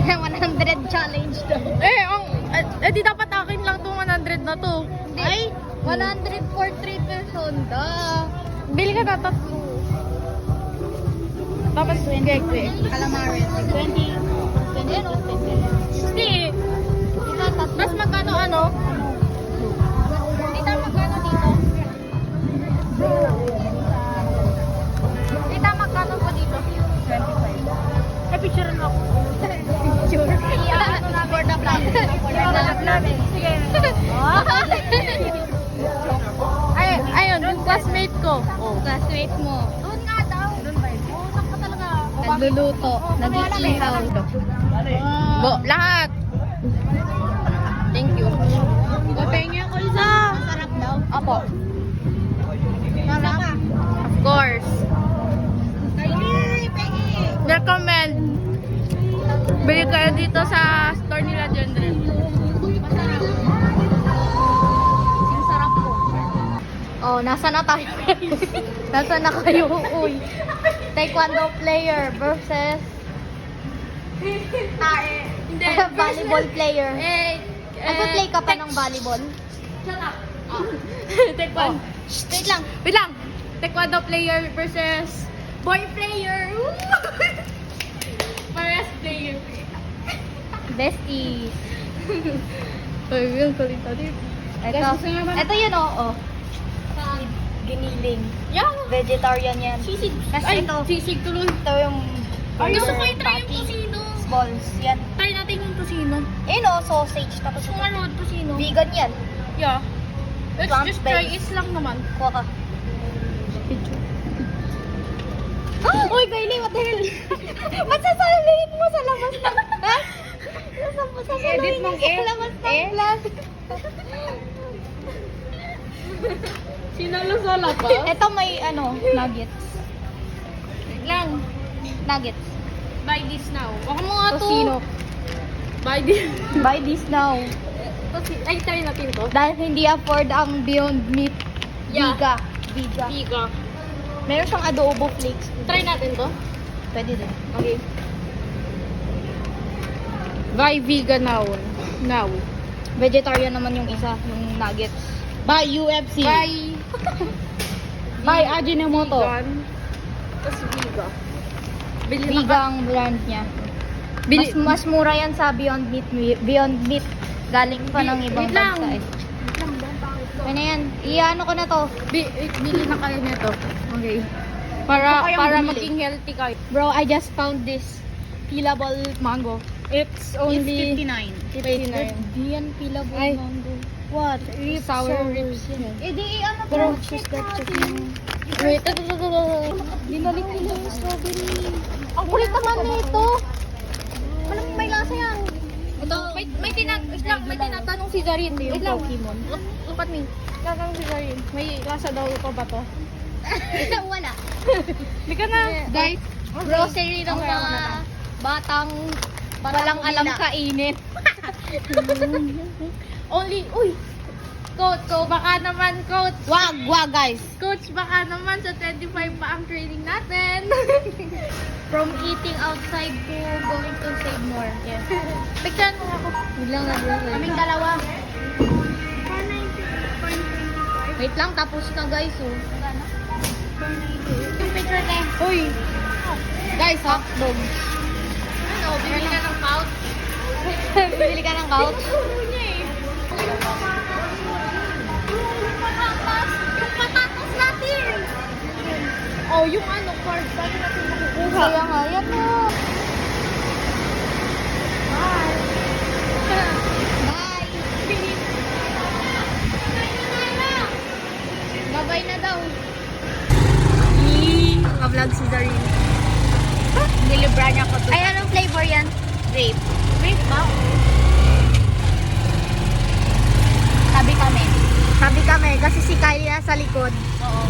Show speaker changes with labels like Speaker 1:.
Speaker 1: 100 challenge daw.
Speaker 2: Di dapat akin lang tong 100 na to.
Speaker 1: Hindi. Ay, 100 for 3 person daw.
Speaker 2: Bili ka na tatlo. Tapos, keke.
Speaker 1: Calamari. 20.
Speaker 2: Hindi. Tapos magkano ano?
Speaker 1: Tita, magkano dito? Tita, magkano po dito? 25.
Speaker 2: Picture na ako.
Speaker 1: Sure. Ano na for the vlog? For the vlog. Sige.
Speaker 2: Ayun, yung classmate ko.
Speaker 1: Classmate mo. Doon nga daw. Doon ba yun? Oo, saan ka talaga? Nagluluto. Nag-iihaw.
Speaker 2: Lahat. Thank you. Pengen ko isa.
Speaker 1: Masarap daw.
Speaker 2: Apo.
Speaker 1: Sarap.
Speaker 2: Of course.
Speaker 1: Pengi.
Speaker 2: Recommend. Bili kayo dito sa store nila Jendren.
Speaker 1: Masarap. Yung sarap po. Oh, nasa na tayo? Nasa na kayo? Uy. Taekwondo player versus volleyball player. Nagpa-play ka pa ng volleyball?
Speaker 2: Shut up. Taekwondo.
Speaker 1: Wait lang.
Speaker 2: Wait lang. Taekwondo player versus boy player. Pares player.
Speaker 1: Besties.
Speaker 2: Ayun, kulit natin.
Speaker 1: Ito yun, oo. Giniling.
Speaker 2: Yeah.
Speaker 1: Vegetarian yan.
Speaker 2: Sisig.
Speaker 1: Tapos
Speaker 2: Ay,
Speaker 1: ito.
Speaker 2: sisig tuloy.
Speaker 1: Ito yung
Speaker 2: Gusto ko i-try yung
Speaker 1: patty,
Speaker 2: tosino.
Speaker 1: balls. Yan.
Speaker 2: Try natin yung tosino.
Speaker 1: Ayun o, sausage. Tapos
Speaker 2: Kung ano, tosino.
Speaker 1: vegan yan.
Speaker 2: Yeah. Let's just try it
Speaker 1: Plant-based.
Speaker 2: lang naman.
Speaker 1: Kuha ka. Uy, Bailey, what the hell? Ba't sasalahin mo sa labas ng... Ha? Sasalahin mo sa labas ng vlog.
Speaker 2: Sinalo sa labas?
Speaker 1: Ito may nuggets.
Speaker 2: Wait lang.
Speaker 1: Nuggets.
Speaker 2: Buy this now. Baka mo nga to.
Speaker 1: Tosino.
Speaker 2: Buy this.
Speaker 1: Buy this now.
Speaker 2: Ay, try natin to.
Speaker 1: Dahil hindi afford ang Beyond Meat.
Speaker 2: Yeah.
Speaker 1: Biga.
Speaker 2: Biga.
Speaker 1: Meron siyang adobo flakes.
Speaker 2: Try natin to.
Speaker 1: Pwede din.
Speaker 2: Okay. Buy vegan now. Now.
Speaker 1: Vegetarian naman yung isa, yung nuggets.
Speaker 2: Buy UFC. Buy Ajinomoto. Vegan. Tapos Biga. Bili na
Speaker 1: Biga ang brand niya. Mas mura yan sa Beyond Meat. Beyond Meat. Galing pa ng ibang
Speaker 2: wait lang.
Speaker 1: bansa eh. Ano yan? Iano ko na to.
Speaker 2: Bili na kayo nito. Okay. Para maging healthy kayo.
Speaker 1: Bro, I just found this peelable mango.
Speaker 2: It's only
Speaker 1: 59.
Speaker 2: 59.
Speaker 1: Di yan peelable
Speaker 2: Ay.
Speaker 1: mango. What?
Speaker 2: Sour ribs yan.
Speaker 1: Eh di ano
Speaker 2: Pero,
Speaker 1: check natin.
Speaker 2: Wait.
Speaker 1: Dinalik nila yung strawberry. Ang kulit naman nito. Alam mo, may lasa yan.
Speaker 2: Ito, may tinatanong si Zarin.
Speaker 1: Hindi yung Pokemon.
Speaker 2: Look at me. Tinatanong si Zarin. May lasa daw ito ba to?
Speaker 1: Wala.
Speaker 2: Hindi ka na. Guys.
Speaker 1: Grocery ng
Speaker 2: Okay, ako
Speaker 1: mga
Speaker 2: na lang.
Speaker 1: batang walang alam kainin.
Speaker 2: Only, uy! Coach, baka naman, coach.
Speaker 1: Wag guys.
Speaker 2: Coach, baka naman sa 25 pa ang training natin.
Speaker 1: From eating outside to going to save more.
Speaker 2: Yes. Picture mo ako.
Speaker 1: Biglang nag-grocery.
Speaker 2: Kaming dalawa.
Speaker 1: Wait lang, tapos na guys. Oh.
Speaker 2: Yung picture na.
Speaker 1: Uy. Guys, hot dog.
Speaker 2: Ano, bibili ka ng pouch?
Speaker 1: Bibili ka ng couch?
Speaker 2: Yung patatas natin! Oh, yung ano, card. Paano natin makukuha?
Speaker 1: Kaya nga, yan mo. Bye. Bye na daw. Naka-vlog si Darin.
Speaker 2: Nilibra niya ko to.
Speaker 1: Ay, anong flavor yan? Grape.
Speaker 2: Wait ba?
Speaker 1: Tabi kami kasi si Kylie nasa likod.
Speaker 2: Oo.